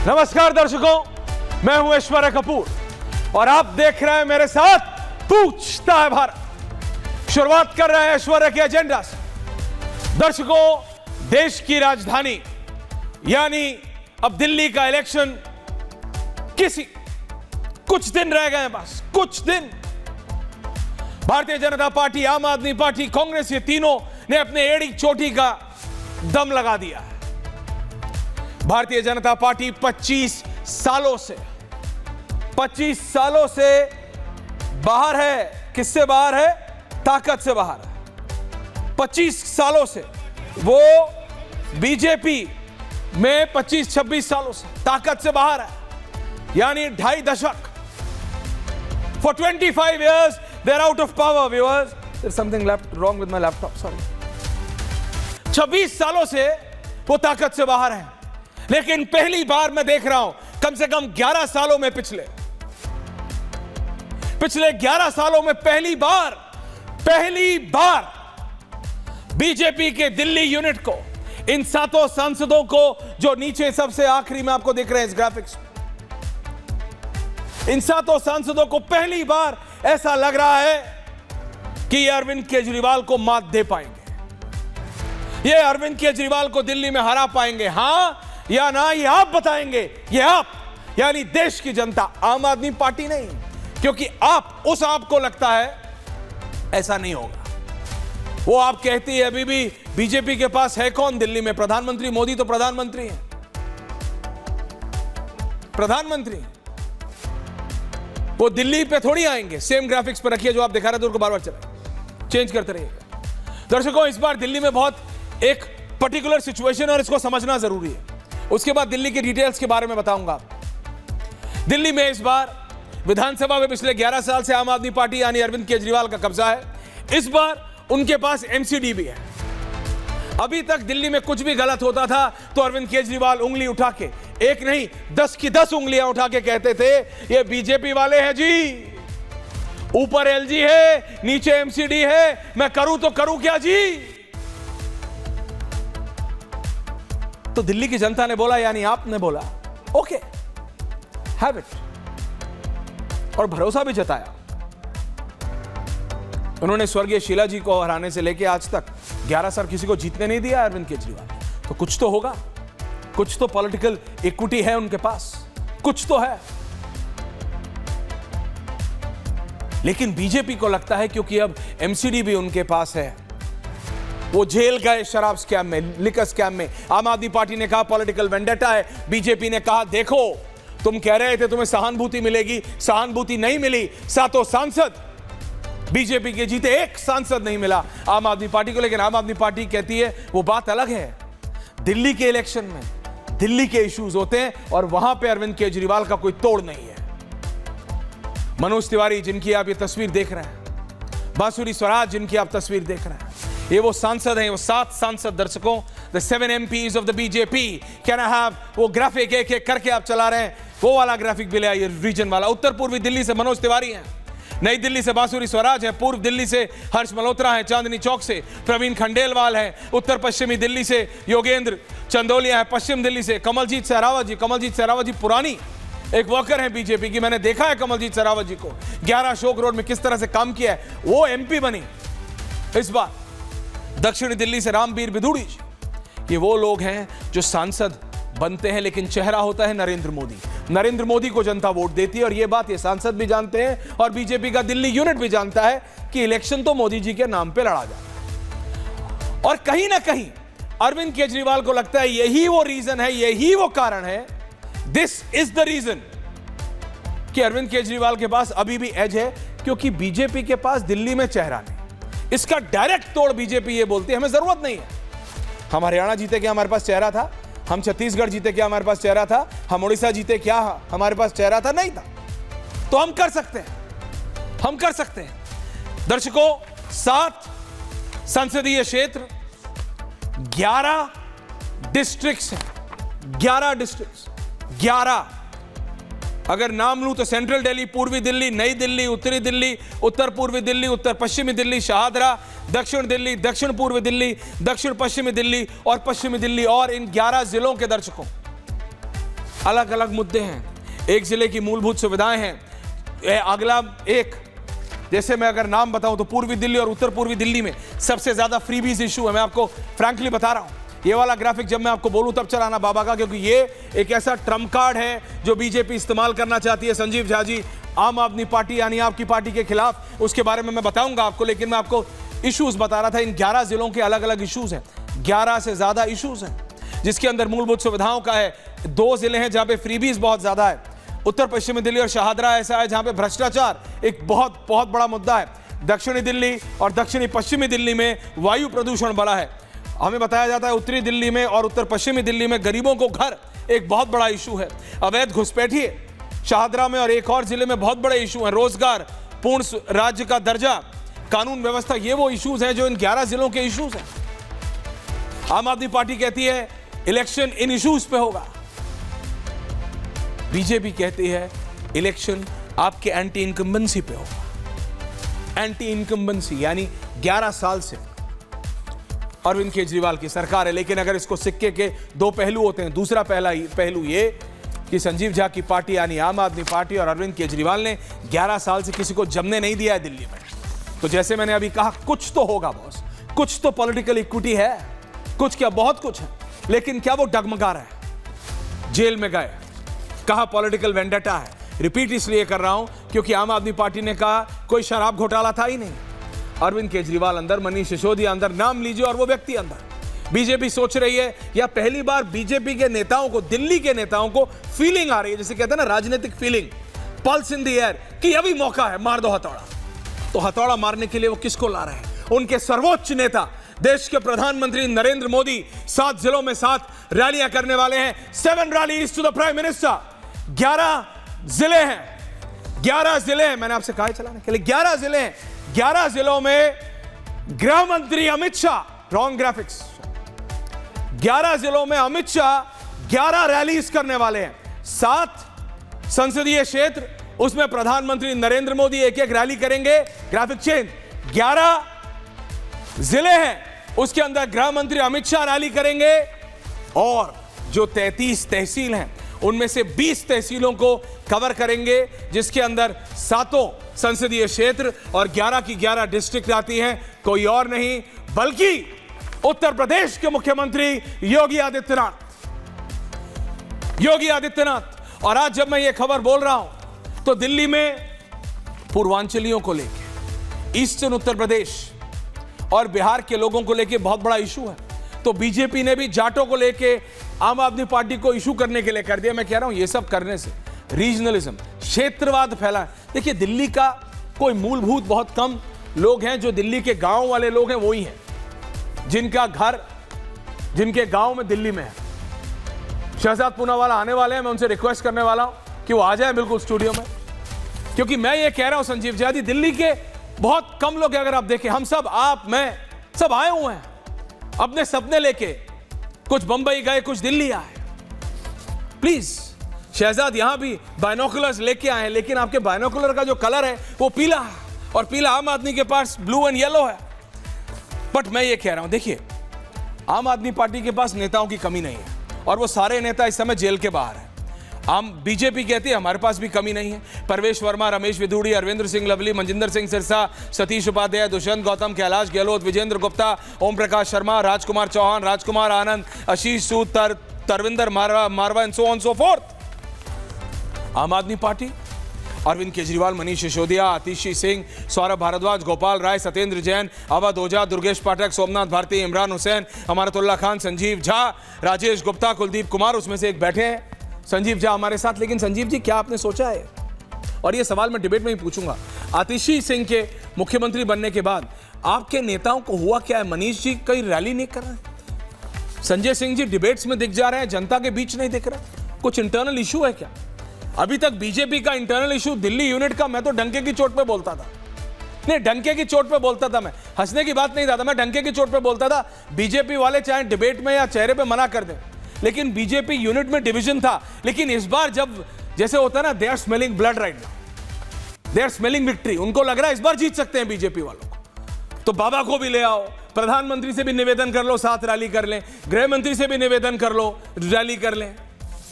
नमस्कार दर्शकों, मैं हूं ऐश्वर्या कपूर और आप देख रहे हैं मेरे साथ पूछता है भारत। शुरुआत कर रहे हैं ऐश्वर्या के एजेंडा से। दर्शकों, देश की राजधानी यानी अब दिल्ली का इलेक्शन कुछ दिन रह गए हैं, बस कुछ दिन। भारतीय जनता पार्टी, आम आदमी पार्टी, कांग्रेस, ये तीनों ने अपने एड़ी चोटी का दम लगा दिया है। भारतीय जनता पार्टी 25 सालों से बाहर है। किससे बाहर है? ताकत से बाहर है। 25 सालों से वो बीजेपी में 25-26 सालों से ताकत से बाहर है, यानी 2.5 दशक। For 25 years they're out of power, viewers. There's something wrong with my laptop, sorry. 26 सालों से वो ताकत से बाहर है, लेकिन पहली बार मैं देख रहा हूं कम से कम 11 सालों में, पिछले 11 सालों में पहली बार बीजेपी के दिल्ली यूनिट को, इन 7 सांसदों को जो नीचे सबसे आखिरी में आपको दिख रहे हैं इस ग्राफिक्स, इन 7 सांसदों को पहली बार ऐसा लग रहा है कि ये अरविंद केजरीवाल को मात दे पाएंगे। ये अरविंद केजरीवाल को दिल्ली में हरा पाएंगे, हां या ना, ये आप बताएंगे। ये आप यानी देश की जनता, आम आदमी पार्टी नहीं, क्योंकि आपको लगता है ऐसा नहीं होगा। वो आप कहती है अभी भी बीजेपी के पास है कौन दिल्ली में? प्रधानमंत्री मोदी तो प्रधानमंत्री हैं, प्रधानमंत्री। वो दिल्ली पे थोड़ी आएंगे। सेम ग्राफिक्स पर रखिए जो आप दिखा रहे थे, उनको बार बार चेंज करते रहिएगा। दर्शकों, इस बार दिल्ली में बहुत एक पर्टिकुलर सिचुएशन और इसको समझना जरूरी है। उसके बाद दिल्ली के डिटेल्स के बारे में बताऊंगा। दिल्ली में इस बार विधानसभा में पिछले 11 साल से आम आदमी पार्टी यानी अरविंद केजरीवाल का कब्जा है। इस बार उनके पास एमसीडी भी है। अभी तक दिल्ली में कुछ भी गलत होता था तो अरविंद केजरीवाल उंगली उठा के, एक नहीं 10 की 10 उंगलियां उठा के कहते थे ये बीजेपी वाले हैं जी, ऊपर एलजी है, नीचे एमसीडी है, मैं करूं तो करूं क्या जी। तो दिल्ली की जनता ने बोला, यानी आपने बोला ओके, हैव इट, और भरोसा भी जताया। उन्होंने स्वर्गीय शीला जी को हराने से लेकर आज तक 11 साल किसी को जीतने नहीं दिया अरविंद केजरीवाल। तो कुछ तो होगा, कुछ तो पॉलिटिकल इक्विटी है उनके पास, कुछ तो है। लेकिन बीजेपी को लगता है क्योंकि अब एमसीडी भी उनके पास है, वो जेल गए शराब स्कैम में, लिकर स्कैम में। आम आदमी पार्टी ने कहा पॉलिटिकल वेंडेटा है, बीजेपी ने कहा देखो तुम कह रहे थे तुम्हें सहानुभूति मिलेगी, सहानुभूति नहीं मिली। 7 सांसद बीजेपी के जीते, 1 सांसद नहीं मिला आम आदमी पार्टी को। लेकिन आम आदमी पार्टी कहती है वो बात अलग है। दिल्ली के इलेक्शन में दिल्ली के इश्यूज होते हैं और वहां पे अरविंद केजरीवाल का कोई तोड़ नहीं है। मनोज तिवारी जिनकी आप ये तस्वीर देख रहे हैं, बांसुरी स्वराज जिनकी आप तस्वीर देख रहे हैं, ये वो सांसद हैं, वो 7 सांसद। दर्शकों, the 7 MPs of the BJP. Can I have वो ग्राफिक एक करके आप चला रहे हैं, वो वाला ग्राफिक भी ले आइए, रीजन वाला। उत्तर पूर्वी दिल्ली से मनोज तिवारी हैं, नई दिल्ली से बांसुरी स्वराज है, पूर्व दिल्ली से हर्ष मल्होत्रा है, चांदनी चौक से प्रवीण खंडेलवाल है, उत्तर पश्चिमी दिल्ली से योगेंद्र चंदोलिया है, पश्चिम दिल्ली से कमलजीत सहरावत जी पुरानी एक वर्कर है बीजेपी की। मैंने देखा है कमलजीत सहरावत जी को 11 अशोक रोड में किस तरह से काम किया है, वो MP बनी इस बार। दक्षिणी दिल्ली से रामबीर बिधूड़ी जी, ये वो लोग हैं जो सांसद बनते हैं, लेकिन चेहरा होता है नरेंद्र मोदी। नरेंद्र मोदी को जनता वोट देती है और ये बात ये सांसद भी जानते हैं और बीजेपी का दिल्ली यूनिट भी जानता है कि इलेक्शन तो मोदी जी के नाम पे लड़ा जाता है। और कहीं ना कहीं अरविंद केजरीवाल को लगता है यही वो रीजन है, यही वो कारण है, दिस इज द रीजन कि अरविंद केजरीवाल के पास अभी भी एज है, क्योंकि बीजेपी के पास दिल्ली में चेहरा नहीं। इसका डायरेक्ट तोड़ बीजेपी ये बोलती है हमें जरूरत नहीं है। हम हरियाणा जीते क्या हमारे पास चेहरा था? हम छत्तीसगढ़ जीते क्या हमारे पास चेहरा था? हम उड़ीसा जीते क्या हमारे पास चेहरा था? नहीं था। तो हम कर सकते हैं, हम कर सकते हैं। दर्शकों, 7 संसदीय क्षेत्र, 11 डिस्ट्रिक्ट्स हैं, 11 डिस्ट्रिक्ट्स, 11। अगर नाम लूं तो सेंट्रल दिल्ली, पूर्वी दिल्ली, नई दिल्ली, उत्तरी दिल्ली, उत्तर पूर्वी दिल्ली, उत्तर पश्चिमी दिल्ली, शाहदरा, दक्षिण दिल्ली, दक्षिण पूर्वी दिल्ली, दक्षिण पश्चिमी दिल्ली और पश्चिमी दिल्ली, और इन 11 जिलों के दर्शकों अलग अलग मुद्दे हैं, एक जिले की मूलभूत सुविधाएं हैं, अगला एक, जैसे मैं अगर नाम बताऊं तो पूर्वी दिल्ली और उत्तर पूर्वी दिल्ली में सबसे ज्यादा फ्रीबीज इशू है। मैं आपको फ्रैंकली बता रहा हूं, ये वाला ग्राफिक जब मैं आपको बोलूं तब चलाना बाबा का, क्योंकि ये एक ऐसा ट्रम्प कार्ड है जो बीजेपी इस्तेमाल करना चाहती है। संजीव झा जी, आम आदमी पार्टी यानी आपकी पार्टी के खिलाफ, उसके बारे में मैं बताऊंगा आपको, लेकिन मैं आपको इश्यूज बता रहा था। इन 11 जिलों के अलग अलग इश्यूज हैं, 11 से ज्यादा इश्यूज हैं, जिसके अंदर मूलभूत सुविधाओं का है। 2 जिले हैं जहां पे फ्रीबीज बहुत ज्यादा है, उत्तर पश्चिमी दिल्ली और शाहदरा ऐसा है जहां पे भ्रष्टाचार एक बहुत बहुत बड़ा मुद्दा है। दक्षिणी दिल्ली और दक्षिणी पश्चिमी दिल्ली में वायु प्रदूषण बड़ा है। हमें बताया जाता है उत्तरी दिल्ली में और उत्तर पश्चिमी दिल्ली में गरीबों को घर एक बहुत बड़ा इशू है। अवैध घुसपैठी शाहदरा में और एक और जिले में बहुत बड़े इशू हैं। रोजगार, पूर्ण राज्य का दर्जा, कानून व्यवस्था, ये वो इश्यूज हैं जो इन 11 जिलों के इश्यूज हैं। आम आदमी पार्टी कहती है इलेक्शन इन इश्यूज पे होगा, बीजेपी कहती है इलेक्शन आपके एंटी इनकम्बेंसी पे होगा। एंटी इनकम्बेंसी यानी 11 साल से अरविंद केजरीवाल की सरकार है, लेकिन अगर इसको सिक्के के 2 पहलू होते हैं, दूसरा पहलू ये कि संजीव झा की पार्टी यानी आम आदमी पार्टी और अरविंद केजरीवाल ने 11 साल से किसी को जमने नहीं दिया है दिल्ली में। तो जैसे मैंने अभी कहा, कुछ तो होगा बॉस, कुछ तो पॉलिटिकल इक्विटी है, कुछ क्या, बहुत कुछ है, लेकिन क्या वो डगमगा रहा है? जेल में गए, कहा पॉलिटिकल वेंडेटा है। रिपीट इसलिए कर रहा हूं क्योंकि आम आदमी पार्टी ने कहा कोई शराब घोटाला था ही नहीं। अरविंद केजरीवाल अंदर, मनीष सिसोदिया अंदर, नाम लीजिए और वो व्यक्ति अंदर। बीजेपी सोच रही है, या पहली बार बीजेपी के नेताओं को, दिल्ली के नेताओं को फीलिंग आ रही है, जैसे कहते हैं ना राजनीतिक feeling, pulse in the air, कि अभी मौका है, मार दो हथौड़ा। तो हथौड़ा मारने के लिए वो किसको ला रहे हैं? उनके सर्वोच्च नेता, देश के प्रधानमंत्री नरेंद्र मोदी 7 जिलों में 7 रैलियां करने वाले हैं। 7 rallies to the prime minister. 11 जिले हैं, 11 जिले हैं, मैंने आपसे कहा चलाने के लिए 11 जिले हैं। 11 जिलों में गृह मंत्री अमित शाह, रॉन्ग ग्राफिक्स, 11 जिलों में अमित शाह 11 रैलीज करने वाले हैं। 7 संसदीय क्षेत्र, उसमें प्रधानमंत्री नरेंद्र मोदी एक-एक रैली करेंगे। ग्राफिक चेंज, 11 जिले हैं, उसके अंदर गृह मंत्री अमित शाह रैली करेंगे, और जो 33 तहसील हैं उनमें से 20 तहसीलों को कवर करेंगे, जिसके अंदर 7 संसदीय क्षेत्र और 11 की 11 डिस्ट्रिक्ट आती हैं। कोई और नहीं बल्कि उत्तर प्रदेश के मुख्यमंत्री योगी आदित्यनाथ। और आज जब मैं ये खबर बोल रहा हूं तो दिल्ली में पूर्वांचलियों को लेकर, ईस्टर्न उत्तर प्रदेश और बिहार के लोगों को लेकर बहुत बड़ा इशू है। तो बीजेपी ने भी जाटों को लेके आम आदमी पार्टी को इशू करने के लिए कर दिया। मैं कह रहा हूं ये सब करने से रीजनलिज्म, क्षेत्रवाद फैला है। देखिए, दिल्ली का कोई मूलभूत, बहुत कम लोग हैं जो दिल्ली के गांव वाले लोग हैं, वो ही हैं जिनका घर, जिनके गांव में दिल्ली में है। शहजाद पूनावाला आने वाले हैं, मैं उनसे रिक्वेस्ट करने वाला हूं कि वो आ जाए बिल्कुल स्टूडियो में, क्योंकि मैं ये कह रहा हूं संजीव जी, दिल्ली के बहुत कम लोग हैं। अगर आप देखें, हम सब, आप, मैं, सब आए हुए हैं अपने सपने लेके, कुछ बंबई गए, कुछ दिल्ली आए। प्लीज, शहजाद यहां भी बाइनोकुलर्स लेके आए, लेकिन आपके बाइनोकुलर का जो कलर है वो पीला है, और पीला आम आदमी के पास ब्लू एंड येलो है। बट मैं ये कह रहा हूं, देखिए, आम आदमी पार्टी के पास नेताओं की कमी नहीं है, और वो सारे नेता इस समय जेल के बाहर हैं। बीजेपी कहती है हमारे पास भी कमी नहीं है। परवेश वर्मा, रमेश विधूड़ी, Arvinder Singh Lovely, Manjinder Singh Sirsa, Satish Upadhyay, Dushyant Gautam, Kailash Gahlot, Vijender Gupta, Om Prakash Sharma, Rajkumar Chauhan, Rajkumar Anand, Ashish Sood, Tarvinder Marwah and so on so forth. Aam Aadmi party, Arvind Kejriwal, Manish Sisodia, Atishi Singh, Saurabh Bharadwaj, Gopal Rai, Satyendar Jain, Awadh Ojha, Durgesh Pathak, Somnath Bharti, Imran Hussain, Amanatullah Khan, Sanjeev Jha, Rajesh Gupta, Kuldeep Kumar, उसमें से एक बैठे हैं संजीव झा हमारे साथ। लेकिन संजीव जी, क्या आपने सोचा है, और ये सवाल मैं डिबेट में ही पूछूंगा, आतिशी सिंह के मुख्यमंत्री बनने के बाद आपके नेताओं को हुआ क्या है? मनीष जी कहीं रैली नहीं कर रहे, संजय सिंह जी डिबेट्स में दिख जा रहे हैं, जनता के बीच नहीं दिख रहा। कुछ इंटरनल इशू है क्या? अभी तक बीजेपी का इंटरनल इशू दिल्ली यूनिट का, मैं तो डंके की चोट पे बोलता था, नहीं डंके की चोट पे बोलता था, मैं हंसने की बात नहीं था, मैं डंके की चोट पे बोलता था। बीजेपी वाले चाहे डिबेट में या चेहरे पे मना कर दें, लेकिन बीजेपी यूनिट में डिवीजन था। लेकिन इस बार जब, जैसे होता है ना, they are smelling blood right now, they are smelling victory, उनको लग रहा है इस बार जीत सकते हैं बीजेपी वालों को। तो बाबा को भी ले आओ, प्रधानमंत्री से भी निवेदन कर लो, साथ रैली कर लें, गृह मंत्री से भी निवेदन कर लो, रैली कर लें।